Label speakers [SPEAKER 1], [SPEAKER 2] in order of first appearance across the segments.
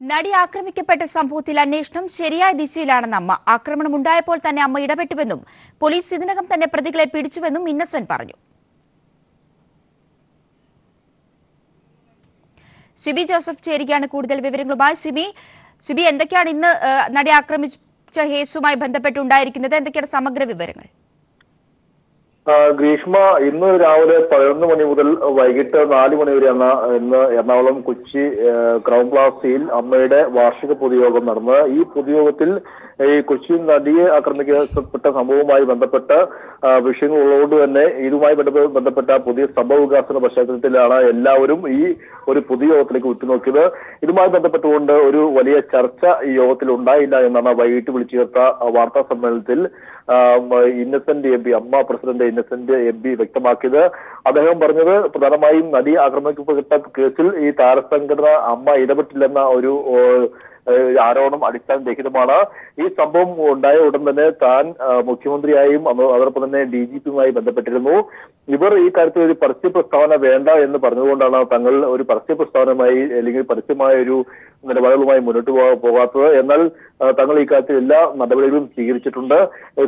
[SPEAKER 1] നടി ആക്രമിക്കപ്പെട്ട സംഭവത്തിൽ അന്വേഷണം ശരിയായ ദിശയിലാണെന്ന് അമ്മ. ആക്രമണമുണ്ടായപ്പോൾ തന്നെ അമ്മ ഇടപെട്ടുവെന്നും പോലീസ് ഇതിനകം തന്നെ പ്രതികളെ പിടിച്ചുവെന്നും ഇന്നസെന്റ് പറഞ്ഞു. സിബി ജോസഫ് ചേരുകയാണ് കൂടുതൽ വിവരങ്ങളുമായി. സിബി, എന്തൊക്കെയാണ് ഇന്ന് നടി ആക്രമിച്ച കേസുമായി ബന്ധപ്പെട്ടുണ്ടായിരിക്കുന്നത്? എന്തൊക്കെയാണ് സമഗ്ര വിവരങ്ങൾ?
[SPEAKER 2] ഗ്രീഷ്മ, ഇന്ന് രാവിലെ 11 മണി മുതൽ വൈകിട്ട് 4 മണി വരെയാണ് ഇന്ന് എറണാകുളം കൊച്ചി ക്രൗൺ പ്ലാസയിൽ അമ്മയുടെ വാർഷിക പൊതുയോഗം നടന്നത്. ഈ പൊതുയോഗത്തിൽ ഈ കൊച്ചി നടിയെ ആക്രമിക്കപ്പെട്ട സംഭവവുമായി ബന്ധപ്പെട്ട് വിഷയങ്ങൾ ഉള്ളതുകൊണ്ട് തന്നെ ഇതുമായി ബന്ധപ്പെട്ട പുതിയ സംഭവ വികാസന പശ്ചാത്തലത്തിലാണ് എല്ലാവരും ഈ ഒരു പൊതുയോഗത്തിലേക്ക് ഉറ്റുനോക്കിയത്. ഇതുമായി ബന്ധപ്പെട്ടുകൊണ്ട് ഒരു വലിയ ചർച്ച ഈ യോഗത്തിൽ ഉണ്ടായില്ല എന്നാണ് വൈകിട്ട് വിളിച്ചു ചേർത്ത വാർത്താ സമ്മേളനത്തിൽ ഇന്നസെന്റ് എം പി, അമ്മ പ്രസിഡന്റ് ഇന്നസെന്റ് എം പി വ്യക്തമാക്കിയത്. അദ്ദേഹം പറഞ്ഞത് പ്രധാനമായും നടി ആക്രമിക്കപ്പെട്ട കേസിൽ ഈ താരസംഘടന അമ്മ ഇടപെട്ടില്ലെന്ന ഒരു ആരോപണം അടിസ്ഥാനരഹിതമാണ്. ഈ സംഭവം ഉണ്ടായ ഉടൻ തന്നെ താൻ മുഖ്യമന്ത്രിയായും അതോടൊപ്പം തന്നെ DGPയുമായി ബന്ധപ്പെട്ടിരുന്നു. ഇവർ ഈ കാര്യത്തിൽ ഒരു പരസ്യ പ്രസ്താവന വേണ്ട എന്ന് പറഞ്ഞതുകൊണ്ടാണ് തങ്ങൾ ഒരു പരസ്യ പ്രസ്താവനയുമായി അല്ലെങ്കിൽ പരസ്യമായ ഒരു നിലപാടുകളുമായി മുന്നോട്ട് പോകാത്തത്. എന്നാൽ തങ്ങൾ ഈ കാര്യത്തിൽ എല്ലാ നടപടികളും സ്വീകരിച്ചിട്ടുണ്ട്.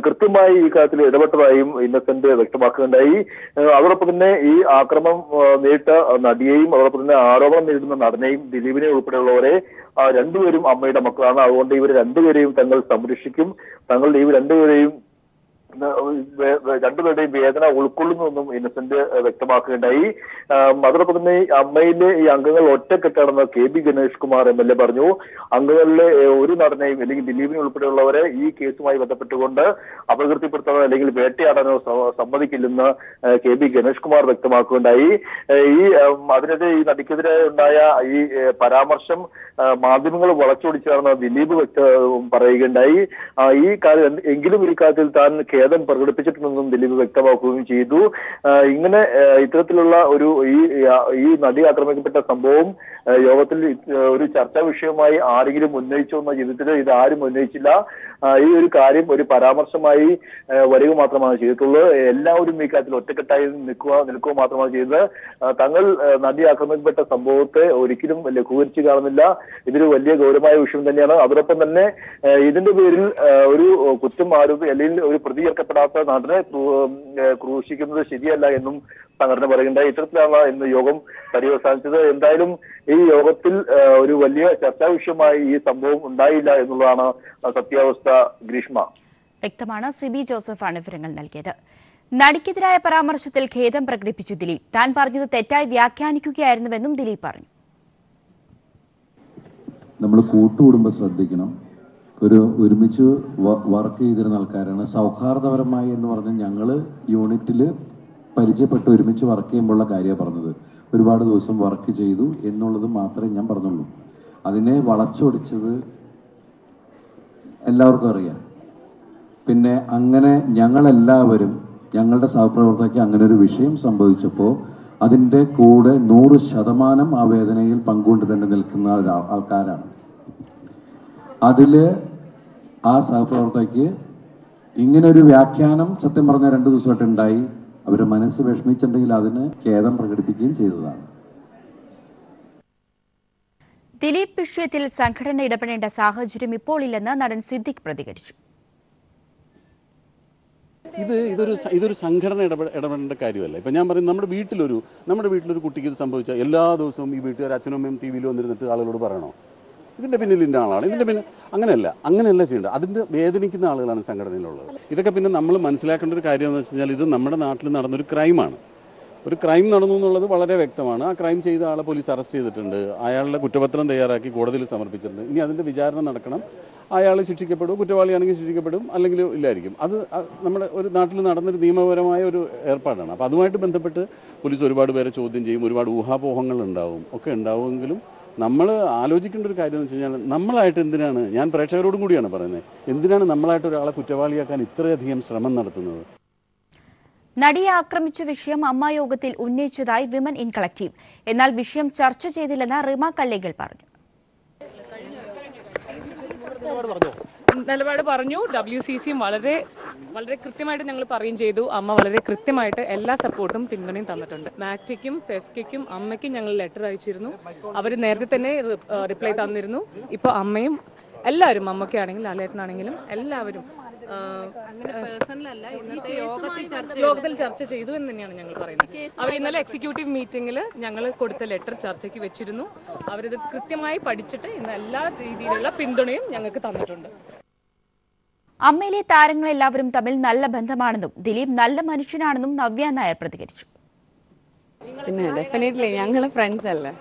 [SPEAKER 2] കൃത്യമായി ഈ കാര്യത്തിൽ ഇടപെട്ടതായും ഇന്നസെന്റ് വ്യക്തമാക്കുകയുണ്ടായി. അതോടൊപ്പം തന്നെ ഈ ആക്രമണം നേരിട്ട നടിയെയും അതോടൊപ്പം തന്നെ ആരോപണം നേരിടുന്ന നടനെയും ദിലീപിനെയും ഉൾപ്പെടെയുള്ളവരെ രണ്ടുപേരും അമ്മയുടെ മക്കളാണ്. അതുകൊണ്ട് ഇവർ രണ്ടുപേരെയും തങ്ങൾ സംരക്ഷിക്കും. തങ്ങൾ ഇവർ രണ്ടുപേരുടെയും വേദന ഉൾക്കൊള്ളുന്നുവെന്നും ഇന്നസെന്റ് വ്യക്തമാക്കുകയുണ്ടായി. അതോടൊപ്പം തന്നെ അമ്മയിലെ ഈ അംഗങ്ങൾ ഒറ്റക്കെട്ടാണെന്ന് KB ഗണേഷ് കുമാർ MLA പറഞ്ഞു. അംഗങ്ങളിലെ ഒരു നടനെയും അല്ലെങ്കിൽ ദിലീപിനെ ഉൾപ്പെടെയുള്ളവരെ ഈ കേസുമായി ബന്ധപ്പെട്ടുകൊണ്ട് അപകീർത്തിപ്പെടുത്താനോ അല്ലെങ്കിൽ വേട്ടയാടാനോ സമ്മതിക്കില്ലെന്ന് KB ഗണേഷ് കുമാർ വ്യക്തമാക്കുകയുണ്ടായി. അതിനെതിരെ ഈ നടിക്കെതിരെ ഉണ്ടായ ഈ പരാമർശം മാധ്യമങ്ങൾ വളച്ചൊടിച്ചാണെന്ന് ദിലീപ് പറയുകയുണ്ടായി. ഈ കാര്യം എങ്കിലും ഈ കാര്യത്തിൽ താൻ ഖേദം പ്രകടിപ്പിച്ചിട്ടുണ്ടെന്നും ദിലീപ് വ്യക്തമാക്കുകയും ചെയ്തു. ഇങ്ങനെ ഇത്തരത്തിലുള്ള ഒരു ഈ നടി ആക്രമിക്കപ്പെട്ട സംഭവം യോഗത്തിൽ ഒരു ചർച്ചാ വിഷയമായി ആരെങ്കിലും ഉന്നയിച്ചോ എന്ന ജീവിതത്തിൽ ഇത് ആരും ഉന്നയിച്ചില്ല. ഈ ഒരു കാര്യം ഒരു പരാമർശമായി വരിക മാത്രമാണ് ചെയ്തിട്ടുള്ളത്. എല്ലാവരും ഈ കാര്യത്തിൽ ഒറ്റക്കെട്ടായി നിൽക്കുക മാത്രമാണ് ചെയ്തത്. തങ്ങൾ നടി ആക്രമിക്കപ്പെട്ട സംഭവത്തെ ഒരിക്കലും ലഘൂകരിച്ച് കാണുന്നില്ല. ഇതൊരു വലിയ ഗൗരവമായ വിഷയം തന്നെയാണ്. അതോടൊപ്പം തന്നെ ഇതിന്റെ പേരിൽ ഒരു കുറ്റം അല്ലെങ്കിൽ ഒരു പ്രതി ചേർക്കപ്പെടാത്ത നടനെ ക്രൂശിക്കുന്നത് ശരിയല്ല എന്നും സംഘടന പറയുന്നുണ്ടായി. ഇത്തരത്തിലാണ് ഇന്ന് യോഗം പര്യവസാനിച്ചത്. എന്തായാലും ഈ യോഗത്തിൽ ഒരു വലിയ ചർച്ചാ വിഷയമായി ഈ സംഭവം ഉണ്ടായില്ല എന്നുള്ളതാണ് സത്യാവസ്ഥ. ഗ്രീഷ്മ,
[SPEAKER 1] വ്യക്തമാണ്. സിബി ജോസഫാണ് വിവരങ്ങൾ നൽകിയത്. നടിക്കെതിരായ പരാമർശത്തിൽ ഖേദം പ്രകടിപ്പിച്ചു ദിലീപ്. താൻ പറഞ്ഞത് തെറ്റായി വ്യാഖ്യാനിക്കുകയായിരുന്നുവെന്നും ദിലീപ് പറഞ്ഞു.
[SPEAKER 3] നമ്മൾ കൂട്ടുകുടുംബം ശ്രദ്ധിക്കണം. ഒരുമിച്ച് വർക്ക് ചെയ്തിരുന്ന ആൾക്കാരാണ്. സൗഹാർദ്ദപരമായി എന്ന് പറഞ്ഞാൽ ഞങ്ങൾ യൂണിറ്റിൽ പരിചയപ്പെട്ട് ഒരുമിച്ച് വർക്ക് ചെയ്യുമ്പോഴുള്ള കാര്യമാണ് പറഞ്ഞത്. ഒരുപാട് ദിവസം വർക്ക് ചെയ്തു എന്നുള്ളത് മാത്രമേ ഞാൻ പറഞ്ഞുള്ളൂ. അതിനെ വളച്ചൊടിച്ചത് എല്ലാവർക്കും അറിയാം. പിന്നെ അങ്ങനെ ഞങ്ങളെല്ലാവരും ഞങ്ങളുടെ സഹപ്രവർത്തകർക്ക് അങ്ങനെ ഒരു വിഷയം സംഭവിച്ചപ്പോൾ അതിൻ്റെ കൂടെ 100% ആ വേദനയിൽ പങ്കുകൊണ്ട് തന്നെ നിൽക്കുന്ന ആൾക്കാരാണ്. അതിൽ ആ സഹപ്രവർത്തകയ്ക്ക് ഇങ്ങനൊരു വ്യാഖ്യാനം സത്യം പറഞ്ഞ 2 ദിവസമായിട്ട് ഉണ്ടായി. അവരുടെ മനസ്സ് വിഷമിച്ചിട്ടുണ്ടെങ്കിൽ അതിന് ഖേദം പ്രകടിപ്പിക്കുകയും ചെയ്തതാണ്.
[SPEAKER 1] ദിലീപ് വിഷയത്തിൽ സംഘടന ഇടപെടേണ്ട സാഹചര്യം ഇപ്പോൾ ഇല്ലെന്ന് നടൻ സിദ്ദിഖ് പ്രതികരിച്ചു.
[SPEAKER 4] ഇതൊരു സംഘടന ഇടപെടേണ്ട കാര്യമല്ല. ഇപ്പം ഞാൻ പറയും, നമ്മുടെ വീട്ടിലൊരു കുട്ടിക്ക് ഇത് സംഭവിച്ചാൽ എല്ലാ ദിവസവും ഈ വീട്ടുകാർ അച്ഛനും അമ്മയും TV-യിൽ വന്നിരുന്നിട്ട് ആളുകളോട് പറയണോ ഇതിൻ്റെ പിന്നിൽ ഇന്ന ആളാണ്, ഇതിൻ്റെ പിന്നിൽ അങ്ങനെയല്ല ചെയ്യേണ്ടത്. അതിൻ്റെ വേദനിക്കുന്ന ആളുകളാണ് സംഘടനയിലുള്ളത്. ഇതൊക്കെ പിന്നെ നമ്മൾ മനസ്സിലാക്കേണ്ട ഒരു കാര്യം എന്ന് വെച്ച് കഴിഞ്ഞാൽ ഇത് നമ്മുടെ നാട്ടിൽ നടന്നൊരു ക്രൈമാണ്. ഒരു ക്രൈം നടന്നു എന്നുള്ളത് വളരെ വ്യക്തമാണ്. ആ ക്രൈം ചെയ്ത ആളെ പോലീസ് അറസ്റ്റ് ചെയ്തിട്ടുണ്ട്. അയാളുടെ കുറ്റപത്രം തയ്യാറാക്കി കോടതിയിൽ സമർപ്പിച്ചിട്ടുണ്ട്. ഇനി അതിൻ്റെ വിചാരണ നടക്കണം. അയാൾ ശിക്ഷിക്കപ്പെടും, കുറ്റവാളിയാണെങ്കിൽ ശിക്ഷിക്കപ്പെടും, അല്ലെങ്കിൽ ഇല്ലായിരിക്കും. അത് നമ്മുടെ ഒരു നാട്ടിൽ നടന്നൊരു നിയമപരമായ ഒരു ഏർപ്പാടാണ്. അപ്പോൾ അതുമായിട്ട് ബന്ധപ്പെട്ട് പോലീസ് ഒരുപാട് പേരെ ചോദ്യം ചെയ്യും, ഒരുപാട് ഊഹാപോഹങ്ങൾ ഉണ്ടാവുമെങ്കിലും നമ്മൾ ആലോചിക്കേണ്ട ഒരു കാര്യം എന്ന് വെച്ച് കഴിഞ്ഞാൽ നമ്മളായിട്ട് എന്തിനാണ്, ഞാൻ പ്രേക്ഷകരോടും കൂടിയാണ് പറയുന്നത്, എന്തിനാണ് നമ്മളായിട്ട് ഒരാളെ കുറ്റവാളിയാക്കാൻ ഇത്രയധികം ശ്രമം നടത്തുന്നത്?
[SPEAKER 1] നടിയെ ആക്രമിച്ച വിഷയം അമ്മ യോഗത്തിൽ ഉന്നയിച്ചതായി വിമൻ ഇൻ കളക്റ്റീവ്. എന്നാൽ വിഷയം ചർച്ച ചെയ്തില്ലെന്ന് റിമ കല്ലേകൾ പറഞ്ഞു.
[SPEAKER 5] നിലപാട് പറഞ്ഞു. WCC വളരെ വളരെ കൃത്യമായിട്ട് ഞങ്ങൾ പറയുകയും ചെയ്തു. അമ്മ വളരെ കൃത്യമായിട്ട് എല്ലാ സപ്പോർട്ടും പിന്തുണയും തന്നിട്ടുണ്ട്. മാക്ടിക്കും ഫെഫ്കിക്കും അമ്മയ്ക്കും ഞങ്ങൾ ലെറ്റർ അയച്ചിരുന്നു. അവർ നേരത്തെ തന്നെ റിപ്ലൈ തന്നിരുന്നു. ഇപ്പോൾ അമ്മയും എല്ലാവരും, അമ്മയ്ക്കാണെങ്കിലും ലാലേട്ടനാണെങ്കിലും എല്ലാവരും യോഗത്തിൽ ചർച്ച ചെയ്തു എന്ന് തന്നെയാണ് ഞങ്ങൾ പറയുന്നത്. അവർ ഇന്നലെ എക്സിക്യൂട്ടീവ് മീറ്റിംഗിൽ ഞങ്ങൾ കൊടുത്ത ലെറ്റർ ചർച്ചയ്ക്ക് വെച്ചിരുന്നു. അവരിത് കൃത്യമായി പഠിച്ചിട്ട് ഇന്ന് എല്ലാ രീതിയിലുള്ള പിന്തുണയും ഞങ്ങൾക്ക് തന്നിട്ടുണ്ട്.
[SPEAKER 1] അമ്മയിലെ താരങ്ങളെല്ലാവരും തമ്മിൽ നല്ല ബന്ധമാണെന്നും ദിലീപ് നല്ല മനുഷ്യനാണെന്നും നവ്യ നായർ പ്രതികരിച്ചു.
[SPEAKER 6] പിന്നെ ഡെഫിനറ്റ്ലി ഞങ്ങൾ ഫ്രണ്ട്സ് അല്ലേ,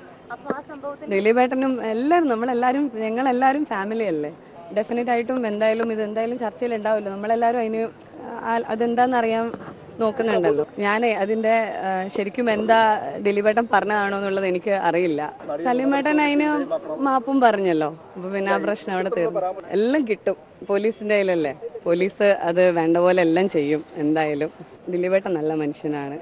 [SPEAKER 6] ദിലീപേട്ടനും എല്ലാവരും ഞങ്ങളെല്ലാവരും ഫാമിലി അല്ലേ. ഡെഫിനറ്റ് ആയിട്ടും ഇതെന്തായാലും ചർച്ചയിൽ ഉണ്ടാവില്ല. നമ്മളെല്ലാവരും അതെന്താണെന്ന് അറിയാൻ നോക്കുന്നുണ്ടല്ലോ. ഞാൻ അതിൻ്റെ ശരിക്കും എന്താ ദിലീപേട്ടൻ പറഞ്ഞതാണോ എന്നുള്ളത് എനിക്ക് അറിയില്ല. സലീമേട്ടൻ അതിന് മാപ്പും പറഞ്ഞല്ലോ. അപ്പോൾ പിന്നെ ആ പ്രശ്നം അവിടെ തീർന്നു. എല്ലാം കിട്ടും, പോലീസിൻ്റെ കയ്യിലല്ലേ. പോലീസ് അത് വേണ്ട പോലെ എല്ലാം ചെയ്യും. എന്തായാലും ദിലീപേട്ടൻ നല്ല മനുഷ്യനാണ്.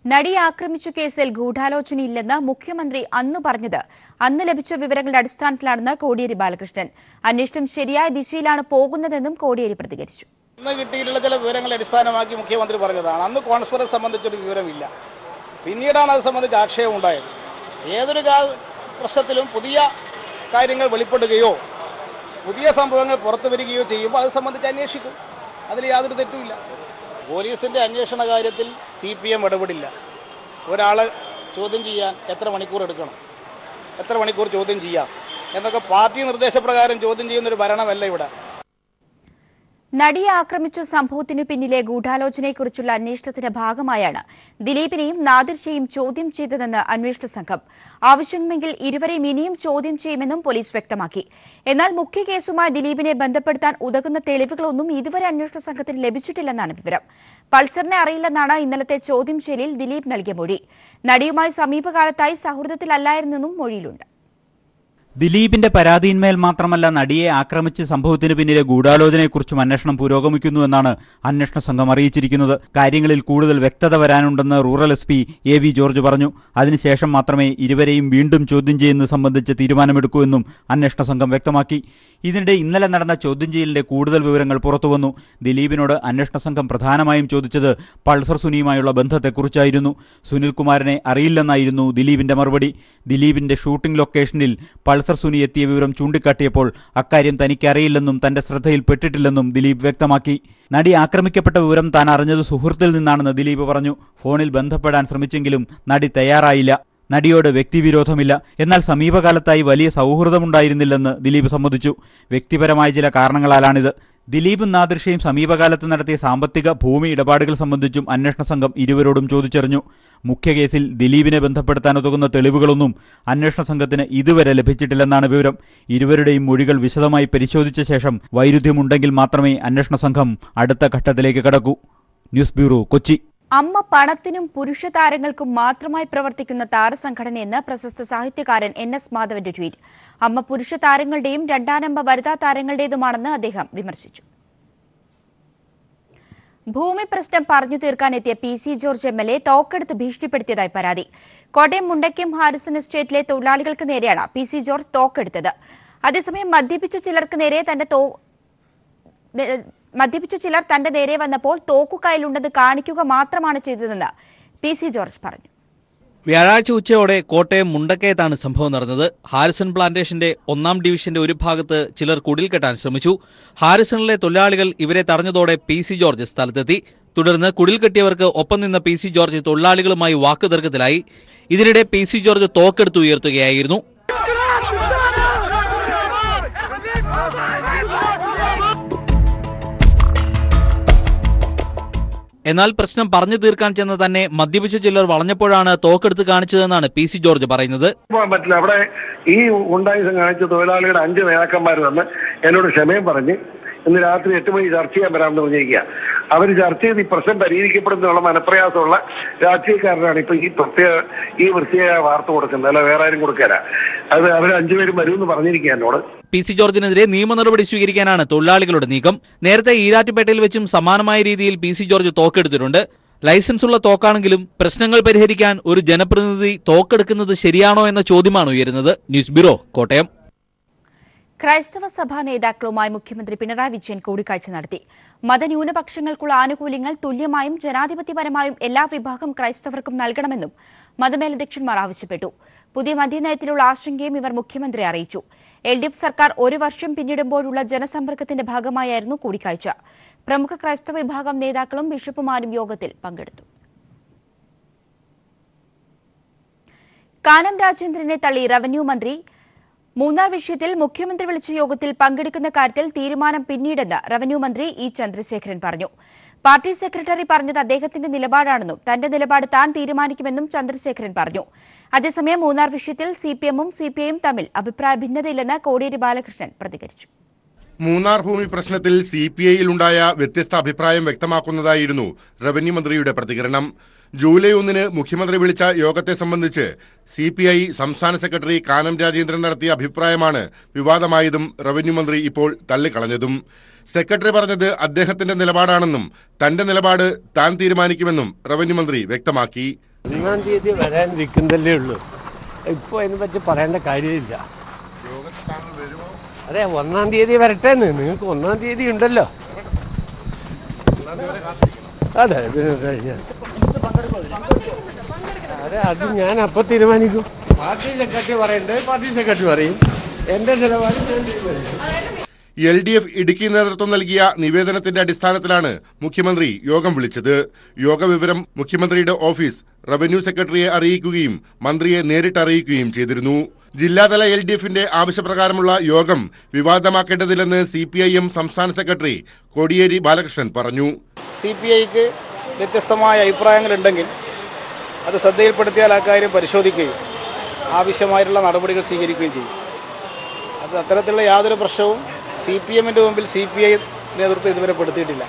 [SPEAKER 1] നടിയെ ആക്രമിച്ച കേസിൽ ഗൂഢാലോചനയില്ലെന്ന് മുഖ്യമന്ത്രി അന്ന് പറഞ്ഞത് അന്ന് ലഭിച്ച വിവരങ്ങളുടെ അടിസ്ഥാനത്തിലാണെന്ന് കോടിയേരി ബാലകൃഷ്ണൻ. അന്വേഷണം ശരിയായ ദിശയിലാണ് പോകുന്നതെന്നും കോടിയേരി പ്രതികരിച്ചു.
[SPEAKER 7] ഇന്ന് കിട്ടിയിട്ടുള്ള ചില വിവരങ്ങളെ അടിസ്ഥാനമാക്കി മുഖ്യമന്ത്രി പറഞ്ഞതാണ്. അന്ന് കോൺസ്പിറസി സംബന്ധിച്ചൊരു വിവരമില്ല. പിന്നീടാണ് അത് സംബന്ധിച്ച് ആക്ഷേപം ഉണ്ടായത്. ഏതൊരു പ്രശ്നത്തിലും പുതിയ കാര്യങ്ങൾ വെളിപ്പെടുകയോ പുതിയ സംഭവങ്ങൾ പുറത്തു വരികയോ ചെയ്യുമ്പോൾ അത് സംബന്ധിച്ച് അന്വേഷിക്കും. അതിൽ യാതൊരു തെറ്റുമില്ല. പോലീസിൻ്റെ അന്വേഷണ കാര്യത്തിൽ CPM ഇടപെടില്ല. ഒരാളെ ചോദ്യം ചെയ്യാൻ എത്ര മണിക്കൂർ എടുക്കണം, എത്ര മണിക്കൂർ ചോദ്യം ചെയ്യാം എന്നൊക്കെ പാർട്ടി നിർദ്ദേശപ്രകാരം ചോദ്യം ചെയ്യുന്നൊരു ഭരണമല്ല ഇവിടെ.
[SPEAKER 1] നടിയെ ആക്രമിച്ച സംഭവത്തിനു പിന്നിലെ ഗൂഢാലോചനയെക്കുറിച്ചുള്ള അന്വേഷണത്തിന്റെ ഭാഗമായാണ് ദിലീപിനെയും നാദിർഷയെയും ചോദ്യം ചെയ്തതെന്ന് അന്വേഷണ സംഘം. ആവശ്യമെങ്കിൽ ഇരുവരെയും ഇനിയും ചോദ്യം ചെയ്യുമെന്നും പോലീസ് വ്യക്തമാക്കി. എന്നാൽ മുഖ്യ കേസുമായി ദിലീപിനെ ബന്ധപ്പെടുത്താൻ ഉതകുന്ന തെളിവുകളൊന്നും ഇതുവരെ അന്വേഷണ സംഘത്തിന് ലഭിച്ചിട്ടില്ലെന്നാണ് വിവരം. പൾസറിനെ അറിയില്ലെന്നാണ് ഇന്നലത്തെ ചോദ്യം ചെയ്യലിൽ ദിലീപ് നൽകിയ മൊഴി. നടിയുമായി സമീപകാലത്തായി സൗഹൃദത്തിലല്ലായിരുന്നെന്നും മൊഴിയിലുണ്ട്.
[SPEAKER 8] ദിലീപിന്റെ പരാതിയിന്മേൽ മാത്രമല്ല നടിയെ ആക്രമിച്ച സംഭവത്തിന് പിന്നിലെ ഗൂഢാലോചനയെക്കുറിച്ചും അന്വേഷണം പുരോഗമിക്കുന്നുവെന്നാണ് അന്വേഷണ സംഘം അറിയിച്ചിരിക്കുന്നത്. കാര്യങ്ങളിൽ കൂടുതൽ വ്യക്തത വരാനുണ്ടെന്ന് റൂറൽ SP AV ജോർജ് പറഞ്ഞു. അതിനുശേഷം മാത്രമേ ഇരുവരെയും വീണ്ടും ചോദ്യം ചെയ്യുന്നത് സംബന്ധിച്ച് തീരുമാനമെടുക്കൂ എന്നും അന്വേഷണ സംഘം വ്യക്തമാക്കി. ഇതിനിടെ ഇന്നലെ നടന്ന ചോദ്യം ചെയ്യലിന്റെ കൂടുതൽ വിവരങ്ങൾ പുറത്തുവന്നു. ദിലീപിനോട് അന്വേഷണ സംഘം പ്രധാനമായും ചോദിച്ചത് പൾസർ സുനിയുമായുള്ള ബന്ധത്തെക്കുറിച്ചായിരുന്നു. സുനിൽകുമാറിനെ അറിയില്ലെന്നായിരുന്നു ദിലീപിന്റെ മറുപടി. ദിലീപിന്റെ ഷൂട്ടിംഗ് ലൊക്കേഷനിൽ പൾസർ സുനി എത്തിയ വിവരം ചൂണ്ടിക്കാട്ടിയപ്പോൾ അക്കാര്യം തനിക്കറിയില്ലെന്നും തന്റെ ശ്രദ്ധയിൽപ്പെട്ടിട്ടില്ലെന്നും ദിലീപ് വ്യക്തമാക്കി. നടി ആക്രമിക്കപ്പെട്ട വിവരം താൻ അറിഞ്ഞത് സുഹൃത്തിൽ നിന്നാണെന്ന് ദിലീപ് പറഞ്ഞു. ഫോണിൽ ബന്ധപ്പെടാൻ ശ്രമിച്ചെങ്കിലും നടി തയ്യാറായില്ല. നടിയോട് വ്യക്തിവിരോധമില്ല, എന്നാൽ സമീപകാലത്തായി വലിയ സൗഹൃദമുണ്ടായിരുന്നില്ലെന്ന് ദിലീപ് സമ്മതിച്ചു. വ്യക്തിപരമായ ചില കാരണങ്ങളാലാണിത്. ദിലീപും നാദിർഷയും സമീപകാലത്ത് നടത്തിയ സാമ്പത്തിക ഭൂമി ഇടപാടുകൾ സംബന്ധിച്ചും അന്വേഷണ സംഘം ഇരുവരോടും ചോദിച്ചറിഞ്ഞു. മുഖ്യ കേസിൽ ദിലീപിനെ ബന്ധപ്പെടുത്താനുതകുന്ന തെളിവുകളൊന്നും അന്വേഷണ സംഘത്തിന് ഇതുവരെ ലഭിച്ചിട്ടില്ലെന്നാണ് വിവരം. ഇരുവരുടെയും മൊഴികൾ വിശദമായി പരിശോധിച്ച ശേഷം വൈരുദ്ധ്യമുണ്ടെങ്കിൽ മാത്രമേ അന്വേഷണ സംഘം അടുത്ത ഘട്ടത്തിലേക്ക് കടക്കൂ. News bureau, Kochi.
[SPEAKER 1] അമ്മ പണത്തിനും പുരുഷ താരങ്ങൾക്കും മാത്രമായി പ്രവർത്തിക്കുന്ന താരസംഘടനയെന്ന് പ്രശസ്ത സാഹിത്യകാരൻ NS മാധവന്റെ ട്വീറ്റ്. അമ്മ പുരുഷ താരങ്ങളുടെയും രണ്ടാം നമ്പർ വനിതാ താരങ്ങളുടേതുമാണെന്ന് അദ്ദേഹം വിമർശിച്ചു. ഭൂമി പ്രശ്നം പറഞ്ഞു തീർക്കാനെത്തിയ PC ജോർജ് MLA തോക്കെടുത്ത് ഭീഷണിപ്പെടുത്തിയതായി പരാതി. കോട്ടയം മുണ്ടയ്ക്കും ഹാരിസൺ എസ്റ്റേറ്റിലെ തൊഴിലാളികൾക്ക് നേരെയാണ് PC ജോർജ് തോക്കെടുത്തത്. അതേസമയം മദ്യപിച്ച ചിലർ തന്റെ നേരെ വന്നപ്പോൾ തോക്കു കയ്യിലുണ്ടെന്ന് കാണിക്കുക മാത്രമാണ് ചെയ്തതെന്ന് PC ജോർജ് പറഞ്ഞു.
[SPEAKER 9] വ്യാഴാഴ്ച ഉച്ചയോടെ കോട്ടയം മുണ്ടക്കയത്താണ് സംഭവം നടന്നത്. ഹാരിസൺ പ്ലാന്റേഷന്റെ 1-ാം ഡിവിഷന്റെ ഒരു ഭാഗത്ത് ചിലർ കുടിൽ കെട്ടാൻ ശ്രമിച്ചു. ഹാരിസണിലെ തൊഴിലാളികൾ ഇവരെ തടഞ്ഞതോടെ PC ജോർജ് സ്ഥലത്തെത്തി. തുടർന്ന് കുടിൽ കെട്ടിയവർക്ക് ഒപ്പം നിന്ന PC ജോർജ് തൊഴിലാളികളുമായി വാക്കുതർക്കത്തിലായി. ഇതിനിടെ PC ജോർജ് തോക്കെടുത്ത് ഉയർത്തുകയായിരുന്നു. എന്നാൽ പ്രശ്നം പറഞ്ഞു തീർക്കാൻ ചെന്ന തന്നെ മദ്യപിച്ച ചിലർ വളഞ്ഞപ്പോഴാണ് തോക്കെടുത്ത് കാണിച്ചതെന്നാണ് PC ജോർജ് പറയുന്നത്.
[SPEAKER 10] പറ്റില്ല, അവിടെ ഈ ഉണ്ടായുധം കാണിച്ച തൊഴിലാളികളുടെ 5 നേതാക്കന്മാർ വന്ന് എന്നോട് ക്ഷമയും പറഞ്ഞ് ഇന്ന് രാത്രി 8 മണി ചർച്ച ചെയ്യാൻ വരാമെന്ന് പറഞ്ഞിരിക്കുക. അവർ ചർച്ച ചെയ്ത് ഈ പ്രശ്നം പരിഹരിക്കപ്പെടുന്നുള്ള മനപ്രയാസമുള്ള രാഷ്ട്രീയക്കാരനാണ് ഇപ്പൊ ഈ വൃത്തിയായ വാർത്ത കൊടുക്കുന്നത്, അല്ല വേറെ ആരും കൊടുക്കാനാ. അത് അവർ 5 പേരും വരുമെന്ന് പറഞ്ഞിരിക്കുക എന്നോട്.
[SPEAKER 9] PC ജോർജിനെതിരെ നിയമ നടപടി സ്വീകരിക്കാനാണ് തൊഴിലാളികളുടെ നീക്കം. നേരത്തെ ഈരാറ്റുപേട്ടയിൽ വെച്ചും സമാനമായ രീതിയിൽ PC ജോർജ് തോക്കെടുത്തിട്ടുണ്ട്. ലൈസൻസ് ഉള്ള തോക്കാണെങ്കിലും പ്രശ്നങ്ങൾ പരിഹരിക്കാൻ ഒരു ജനപ്രതിനിധി തോക്കെടുക്കുന്നത് ശരിയാണോ എന്ന ചോദ്യമാണ് ഉയരുന്നത്. News bureau, Kottayam.
[SPEAKER 1] ക്രൈസ്തവ സഭാ നേതാക്കളുമായി മുഖ്യമന്ത്രി പിണറായി വിജയൻ കൂടിക്കാഴ്ച നടത്തി. മതന്യൂനപക്ഷങ്ങൾക്കുള്ള ആനുകൂല്യങ്ങൾ തുല്യമായും ജനാധിപത്യപരമായും എല്ലാ വിഭാഗം ക്രൈസ്തവർക്കും നൽകണമെന്നും മതമേലധ്യക്ഷന്മാർ ആവശ്യപ്പെട്ടു. പുതിയ മദ്യനയത്തിലുള്ള ആശങ്കയും ഇവർ മുഖ്യമന്ത്രിയെ അറിയിച്ചു. LDF സർക്കാർ ഒരു വർഷം പിന്നിടുമ്പോഴുള്ള ജനസമ്പർക്കത്തിന്റെ ഭാഗമായായിരുന്നു കൂടിക്കാഴ്ച. പ്രമുഖ ക്രൈസ്തവ വിഭാഗം നേതാക്കളും ബിഷപ്പുമാരും യോഗത്തിൽ പങ്കെടുത്തു. കാനം രാജേന്ദ്രനെ തള്ളി റവന്യൂ മന്ത്രി. മൂന്നാർ വിഷയത്തിൽ മുഖ്യമന്ത്രി വിളിച്ച യോഗത്തിൽ പങ്കെടുക്കുന്ന കാര്യത്തിൽ തീരുമാനം പിന്നീടെന്ന് റവന്യൂ മന്ത്രി ഇ ചന്ദ്രശേഖരൻ പറഞ്ഞു. പാർട്ടി സെക്രട്ടറി പറഞ്ഞത് അദ്ദേഹത്തിന്റെ നിലപാടാണെന്നും തന്റെ നിലപാട് താൻ തീരുമാനിക്കുമെന്നും ചന്ദ്രശേഖരൻ പറഞ്ഞു. അതേസമയം മൂന്നാർ വിഷയത്തിൽ CPM-ഉം CPI-യും തമ്മിൽ അഭിപ്രായ ഭിന്നതയില്ലെന്ന് കോടിയേരി ബാലകൃഷ്ണൻ പ്രതികരിച്ചു.
[SPEAKER 11] മൂന്നാർ ഭൂമി പ്രശ്നത്തിൽ CPI-യിലുണ്ടായ വ്യത്യസ്ത അഭിപ്രായം വ്യക്തമാക്കുന്നതായിരുന്നു റവന്യൂ മന്ത്രിയുടെ പ്രതികരണം. ജൂലൈ 1-ന് മുഖ്യമന്ത്രി വിളിച്ച യോഗത്തെ സംബന്ധിച്ച് CPI സംസ്ഥാന സെക്രട്ടറി കാനം രാജേന്ദ്രൻ നടത്തിയ അഭിപ്രായമാണ് വിവാദമായതും റവന്യൂ മന്ത്രി ഇപ്പോൾ തള്ളിക്കളഞ്ഞതും. സെക്രട്ടറി പറഞ്ഞത് അദ്ദേഹത്തിന്റെ നിലപാടാണെന്നും തന്റെ നിലപാട് താൻ തീരുമാനിക്കുമെന്നും റവന്യൂ മന്ത്രി വ്യക്തമാക്കി.
[SPEAKER 12] 1-ാം തീയതി വരാനിരിക്കുന്നതല്ലേ ഉള്ളൂ, ഇപ്പോൾ അതിനെപ്പറ്റി പറയേണ്ട കാര്യമില്ല. അതെ, 1-ാം തീയതി വരട്ടെന്ന്. നിങ്ങൾക്ക് 1-ാം തീയതി ഉണ്ടല്ലോ. അതെ, അതെ, അത് ഞാൻ അപ്പോൾ തീരുമാനിക്കും. പാർട്ടി സെക്രട്ടറി പറയണ്ടേ, പാർട്ടി സെക്രട്ടറി പറയും. എന്റെ നിലപാട് ഞാൻ തീരുമാനിക്കും.
[SPEAKER 11] LDF ഇടുക്കി നേതൃത്വം നൽകിയ നിവേദനത്തിന്റെ അടിസ്ഥാനത്തിലാണ് മുഖ്യമന്ത്രി യോഗം വിളിച്ചത്. യോഗവിവരം മുഖ്യമന്ത്രിയുടെ ഓഫീസ് റവന്യൂ സെക്രട്ടറിയെ അറിയിക്കുകയും മന്ത്രിയെ നേരിട്ട് അറിയിക്കുകയും ചെയ്തിരുന്നു. ജില്ലാതല LDF-ന്റെ ആവശ്യപ്രകാരമുള്ള യോഗം വിവാദമാക്കേണ്ടതില്ലെന്ന് CPI-എം സംസ്ഥാന സെക്രട്ടറി കോടിയേരി ബാലകൃഷ്ണൻ പറഞ്ഞു.
[SPEAKER 7] CPI-ക്ക് വ്യത്യസ്തമായ അഭിപ്രായങ്ങളുണ്ടെങ്കിൽ അത് ശ്രദ്ധയിൽപ്പെടുത്തിയാൽ ആ കാര്യം പരിശോധിക്കുകയും ആവശ്യമായിട്ടുള്ള നടപടികൾ സ്വീകരിക്കുകയും ചെയ്യും. അത് അത്തരത്തിലുള്ള യാതൊരു പ്രശ്നവും CPM-ന്റെ മുമ്പിൽ CPI നേതൃത്വം ഇതുവരെ പെടുത്തിയിട്ടില്ല.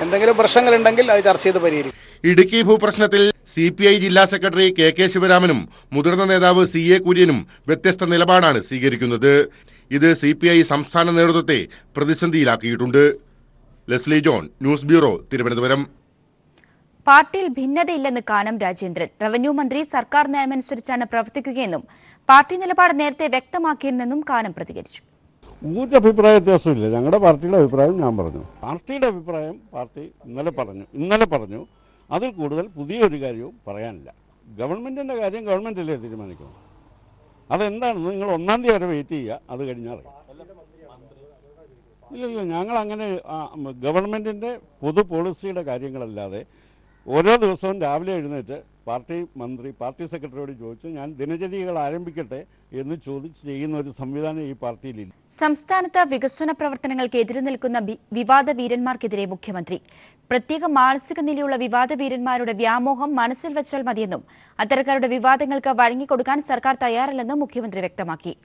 [SPEAKER 7] എന്തെങ്കിലും പ്രശ്നങ്ങളുണ്ടെങ്കിൽ അത് ചർച്ച ചെയ്ത് പരിഹരിക്കും.
[SPEAKER 11] ഇടുക്കി ഭൂപ്രശ്നത്തിൽ CPI ജില്ലാ സെക്രട്ടറി KK ശിവരാമനും മുതിർന്ന നേതാവ് CA കുര്യനും വ്യത്യസ്ത നിലപാടാണ് സ്വീകരിക്കുന്നത്. ഇത് CPI സംസ്ഥാന നേതൃത്വത്തെ പ്രതിസന്ധിയിലാക്കിയിട്ടുണ്ട്. Leslie John, news bureau, Thiruvananthapuram.
[SPEAKER 1] പാർട്ടിയിൽ ഭിന്നതയില്ലെന്ന് കാനം രാജേന്ദ്രൻ. റവന്യൂ മന്ത്രി സർക്കാർ നയമനുസരിച്ചാണ് പ്രവർത്തിക്കുകയെന്നും പാർട്ടി നിലപാട് നേരത്തെ വ്യക്തമാക്കിയിരുന്നെന്നും കാനം പ്രതികരിച്ചു.
[SPEAKER 13] ഒരു അഭിപ്രായ വ്യത്യാസമില്ല. ഞങ്ങളുടെ പാർട്ടിയുടെ അഭിപ്രായം ഞാൻ പറഞ്ഞു. പാർട്ടിയുടെ അഭിപ്രായം പാർട്ടി ഇന്നലെ പറഞ്ഞു. അതിൽ കൂടുതൽ പുതിയൊരു കാര്യവും പറയാനില്ല. ഗവൺമെൻറ്റിൻ്റെ കാര്യം ഗവൺമെൻറ്റല്ലേ തീരുമാനിക്കണം. അതെന്താണെന്ന് നിങ്ങൾ 1-ാം തീയതി വരെ വെയിറ്റ് ചെയ്യുക, അത് കഴിഞ്ഞാൽ അറിയാം. ഇല്ല, ഞങ്ങളങ്ങനെ ഗവൺമെൻറ്റിൻ്റെ പൊതു പോളിസിയുടെ കാര്യങ്ങളല്ലാതെ ഓരോ ദിവസവും രാവിലെ എഴുന്നേറ്റ് പാർട്ടി സെക്രട്ടറിയോട് ചോദിച്ചു ഞാൻ ദിനചര്യകൾ ആരംഭിക്കട്ടെ എന്ന് ചോദിച്ച് ചെയ്യുന്ന ഒരു സംവിധാനം ഈ പാർട്ടിയിലില്ല.
[SPEAKER 1] സംസ്ഥാനത്ത് വികസന പ്രവർത്തനങ്ങൾക്ക് എതിരു നിൽക്കുന്ന വിവാദ വീരന്മാർക്കെതിരെ മുഖ്യമന്ത്രി. പ്രത്യേക മാനസിക നിലയുള്ള വിവാദ വീരന്മാരുടെ വ്യാമോഹം മനസ്സിൽ വെച്ചാൽ മതിയെന്നും അത്തരക്കാരുടെ വിവാദങ്ങൾക്ക് വഴങ്ങിക്കൊടുക്കാൻ സർക്കാർ തയ്യാറല്ലെന്നും മുഖ്യമന്ത്രി വ്യക്തമാക്കി.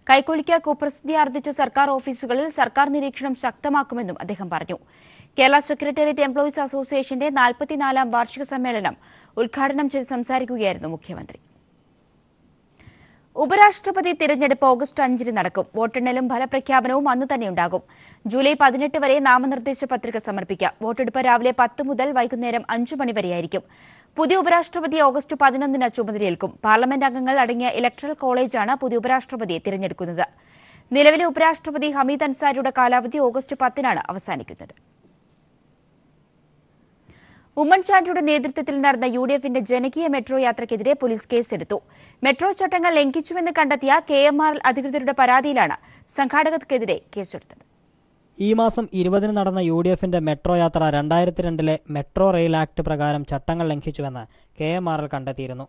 [SPEAKER 1] കൈക്കൂലിക്ക് കുപ്രസിദ്ധി ആർജിച്ച സർക്കാർ ഓഫീസുകളിൽ സർക്കാർ നിരീക്ഷണം ശക്തമാക്കുമെന്നും അദ്ദേഹം പറഞ്ഞു. കേരള സെക്രട്ടേറിയറ്റ് എംപ്ലോയീസ് അസോസിയേഷന്റെ 44-ാം വാർഷിക സമ്മേളനം ഉദ്ഘാടനം ചെയ്ത് സംസാരിക്കുകയായിരുന്നു മുഖ്യമന്ത്രി. ഉപരാഷ്ട്രപതി തിരഞ്ഞെടുപ്പ് ഓഗസ്റ്റ് 5-ന് നടക്കും. വോട്ടെണ്ണലും ഫലപ്രഖ്യാപനവും അന്ന് തന്നെയുണ്ടാകും. ജൂലൈ 18 വരെ നാമനിർദ്ദേശ പത്രിക സമർപ്പിക്കാം. വോട്ടെടുപ്പ് രാവിലെ 10 മുതൽ വൈകുന്നേരം 5 മണി വരെയായിരിക്കും. പുതിയ ഉപരാഷ്ട്രപതി ഓഗസ്റ്റ് 11-ന് ചുമതലയേൽക്കും. പാർലമെന്റ് അംഗങ്ങൾ അടങ്ങിയ ഇലക്ടറൽ കോളേജാണ് പുതിയ ഉപരാഷ്ട്രപതിയെ തിരഞ്ഞെടുക്കുന്നത്. നിലവിലെ ഉപരാഷ്ട്രപതി ഹമീദ് അൻസാരിയുടെ കാലാവധി ഓഗസ്റ്റ് 10-നാണ് അവസാനിക്കുന്നത്. ഉമ്മൻചാണ്ടിയുടെ നേതൃത്വത്തിൽ നടന്ന UDF-ന്റെ ജനകീയ മെട്രോ യാത്രയ്ക്കെതിരെ പോലീസ് കേസെടുത്തു. മെട്രോ ചട്ടങ്ങൾ ലംഘിച്ചുവെന്ന് കണ്ടെത്തിയ KMRL അധികൃതരുടെ പരാതിയിലാണ് സംഘാടകർക്കെതിരെ കേസെടുത്തത്.
[SPEAKER 14] ഈ മാസം 20-ന് നടന്ന UDF-ന്റെ മെട്രോ യാത്ര 2002-ലെ മെട്രോ റെയിൽ ആക്ട് പ്രകാരം ചട്ടങ്ങൾ ലംഘിച്ചുവെന്ന് KMRL കണ്ടെത്തിയിരുന്നു.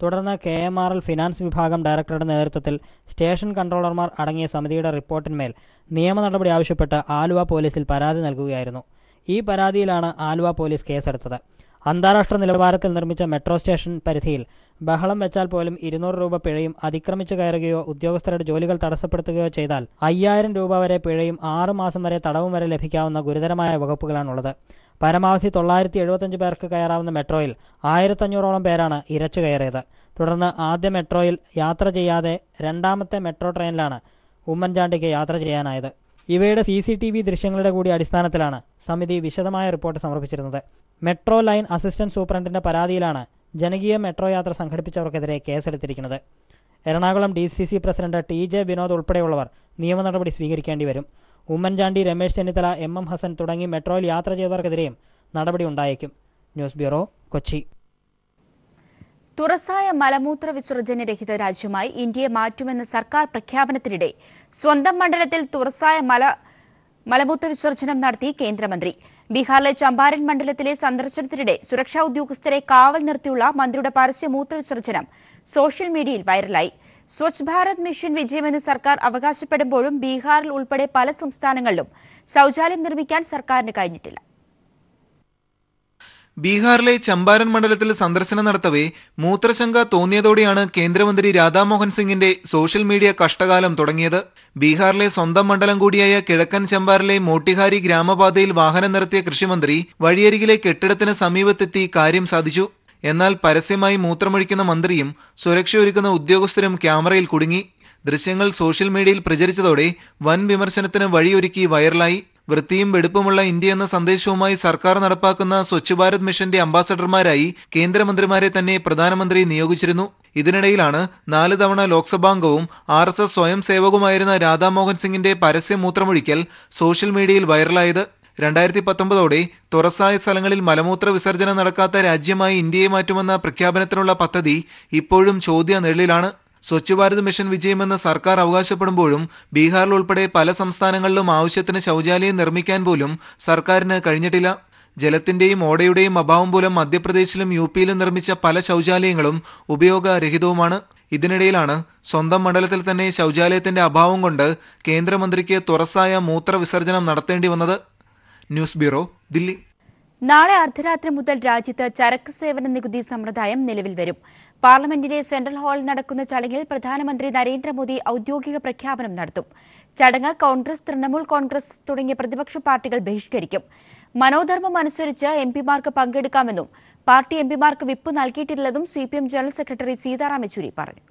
[SPEAKER 14] തുടർന്ന് KMRL ഫിനാൻസ് വിഭാഗം ഡയറക്ടറുടെ നേതൃത്വത്തിൽ സ്റ്റേഷൻ കൺട്രോളർമാർ അടങ്ങിയ സമിതിയുടെ റിപ്പോർട്ടിന്മേൽ നിയമ നടപടി ആവശ്യപ്പെട്ട് ആലുവ പോലീസിൽ പരാതി നൽകുകയായിരുന്നു. ഈ പരാതിയിലാണ് ആലുവ പോലീസ് കേസെടുത്തത്. അന്താരാഷ്ട്ര നിലവാരത്തിൽ നിർമ്മിച്ച മെട്രോ സ്റ്റേഷൻ പരിധിയിൽ ബഹളം വെച്ചാൽ പോലും 200 രൂപ പിഴയും അതിക്രമിച്ചു കയറുകയോ ഉദ്യോഗസ്ഥരുടെ ജോലികൾ തടസ്സപ്പെടുത്തുകയോ ചെയ്താൽ 5000 രൂപ വരെ പിഴയും 6 മാസം വരെ തടവും വരെ ലഭിക്കാവുന്ന ഗുരുതരമായ വകുപ്പുകളാണുള്ളത്. പരമാവധി 975 പേർക്ക് കയറാവുന്ന മെട്രോയിൽ 1500ഓളം പേരാണ് ഇരച്ചു കയറിയത്. തുടർന്ന് ആദ്യ മെട്രോയിൽ യാത്ര ചെയ്യാതെ രണ്ടാമത്തെ മെട്രോ ട്രെയിനിലാണ് ഉമ്മൻചാണ്ടിക്ക് യാത്ര ചെയ്യാനായത്. ഇവയുടെ CCTV ദൃശ്യങ്ങളുടെ കൂടി അടിസ്ഥാനത്തിലാണ് സമിതി വിശദമായ റിപ്പോർട്ട് സമർപ്പിച്ചിരുന്നത്. മെട്രോ ലൈൻ അസിസ്റ്റന്റ് സൂപ്രണ്ടിന്റെ പരാതിയിലാണ് ജനകീയ മെട്രോ യാത്ര സംഘടിപ്പിച്ചവർക്കെതിരെ കേസെടുത്തിരിക്കുന്നത്. Ernakulam DCC president TJ Vinod ഉൾപ്പെടെയുള്ളവർ നിയമ നടപടി സ്വീകരിക്കേണ്ടി വരും. ഉമ്മൻചാണ്ടി, രമേശ് ചെന്നിത്തല, MM ഹസൻ തുടങ്ങി മെട്രോയിൽ യാത്ര ചെയ്തവർക്കെതിരെയും നടപടി ഉണ്ടായേക്കും. News bureau, Kochi.
[SPEAKER 1] തുറസായ മലമൂത്ര വിസർജന രഹിത രാജ്യമായി ഇന്ത്യയെ മാറ്റുമെന്ന സർക്കാർ പ്രഖ്യാപനത്തിനിടെ സ്വന്തം മണ്ഡലത്തിൽ തുറസായ മലമൂത്ര വിസർജനം നടത്തി കേന്ദ്രമന്ത്രി. ബീഹാറിലെ ചമ്പാരൻ മണ്ഡലത്തിലെ സന്ദർശനത്തിനിടെ സുരക്ഷാ ഉദ്യോഗസ്ഥരെ കാവൽ നിർത്തിയുള്ള മന്ത്രിയുടെ പരസ്യ മൂത്ര വിസർജനം സോഷ്യൽ മീഡിയയിൽ വൈറലായി. സ്വച്ഛ് ഭാരത് മിഷൻ വിജയമെന്ന് സർക്കാർ അവകാശപ്പെടുമ്പോഴും ബീഹാറിൽ ഉൾപ്പെടെ പല സംസ്ഥാനങ്ങളിലും ശൌചാലയം നിർമ്മിക്കാൻ സർക്കാരിന് കഴിഞ്ഞിട്ടില്ല.
[SPEAKER 15] ബീഹാറിലെ ചമ്പാരൻ മണ്ഡലത്തിൽ സന്ദർശനം നടത്തവേ മൂത്രശങ്ക തോന്നിയതോടെയാണ് കേന്ദ്രമന്ത്രി രാധാമോഹൻ സിംഗിന്റെ സോഷ്യൽ മീഡിയ കഷ്ടകാലം തുടങ്ങിയത്. ബീഹാറിലെ സ്വന്തം മണ്ഡലം കൂടിയായ കിഴക്കൻ ചമ്പാറിലെ മോട്ടിഹാരി ഗ്രാമപാതയിൽ വാഹനം നിർത്തിയ കൃഷിമന്ത്രി വഴിയരികിലെ കെട്ടിടത്തിന് സമീപത്തെത്തി കാര്യം സാധിച്ചു. എന്നാൽ പരസ്യമായി മൂത്രമൊഴിക്കുന്ന മന്ത്രിയും സുരക്ഷയൊരുക്കുന്ന ഉദ്യോഗസ്ഥരും ക്യാമറയിൽ കുടുങ്ങി. ദൃശ്യങ്ങൾ സോഷ്യൽ മീഡിയയിൽ പ്രചരിച്ചതോടെ വൻ വിമർശനത്തിന് വഴിയൊരുക്കി വൈറലായി. വൃത്തിയും വെടുപ്പുമുള്ള ഇന്ത്യ എന്ന സന്ദേശവുമായി സർക്കാർ നടപ്പാക്കുന്ന സ്വച്ഛ് ഭാരത് മിഷന്റെ അംബാസഡർമാരായി കേന്ദ്രമന്ത്രിമാരെ തന്നെ പ്രധാനമന്ത്രി നിയോഗിച്ചിരുന്നു. ഇതിനിടയിലാണ് 4 തവണ ലോക്സഭാംഗവും RSS സ്വയം സേവകവുമായിരുന്ന രാധാമോഹൻ സിംഗിന്റെ പരസ്യ മൂത്രമൊഴിക്കൽ സോഷ്യൽ മീഡിയയിൽ വൈറലായത്. 2019ഓടെ തുറസായ സ്ഥലങ്ങളിൽ മലമൂത്ര വിസർജനം നടക്കാത്ത രാജ്യമായി ഇന്ത്യയെ മാറ്റുമെന്ന പ്രഖ്യാപനത്തിനുള്ള പദ്ധതി ഇപ്പോഴും ചോദ്യനിഴലിലാണ്. സ്വച്ഛ് ഭാരത് മിഷൻ വിജയമെന്ന് സർക്കാർ അവകാശപ്പെടുമ്പോഴും ബീഹാറിൽ ഉൾപ്പെടെ പല സംസ്ഥാനങ്ങളിലും ആവശ്യത്തിന് ശൌചാലയം നിർമ്മിക്കാൻ പോലും സർക്കാരിന് കഴിഞ്ഞിട്ടില്ല. ജലത്തിന്റെയും ഓടയുടെയും അഭാവം മൂലം മധ്യപ്രദേശിലും UPയിലും നിർമ്മിച്ച പല ശൌചാലയങ്ങളും ഉപയോഗരഹിതവുമാണ്. ഇതിനിടയിലാണ് സ്വന്തം മണ്ഡലത്തിൽ തന്നെ ശൌചാലയത്തിന്റെ അഭാവം കൊണ്ട് കേന്ദ്രമന്ത്രിക്ക് തുറസായ മൂത്രവിസർജനം നടത്തേണ്ടി വന്നത്. News bureau, Delhi.
[SPEAKER 1] നാളെ അർദ്ധരാത്രി മുതൽ രാജ്യത്ത് ചരക്ക് സേവന നികുതി സമ്പ്രദായം നിലവിൽ വരും. പാർലമെന്റിലെ സെൻട്രൽ ഹാളിൽ നടക്കുന്ന ചടങ്ങിൽ പ്രധാനമന്ത്രി നരേന്ദ്രമോദി ഔദ്യോഗിക പ്രഖ്യാപനം നടത്തും. ചടങ്ങ് കോൺഗ്രസ്, തൃണമൂൽ കോൺഗ്രസ് തുടങ്ങിയ പ്രതിപക്ഷ പാർട്ടികൾ ബഹിഷ്കരിക്കും. മനോധർമ്മം അനുസരിച്ച് MP-മാർക്ക് പങ്കെടുക്കാമെന്നും പാർട്ടി MP-മാർക്ക് വിപ്പ് നൽകിയിട്ടില്ലെന്നും CPM general secretary Sitaram Yechury പറഞ്ഞു.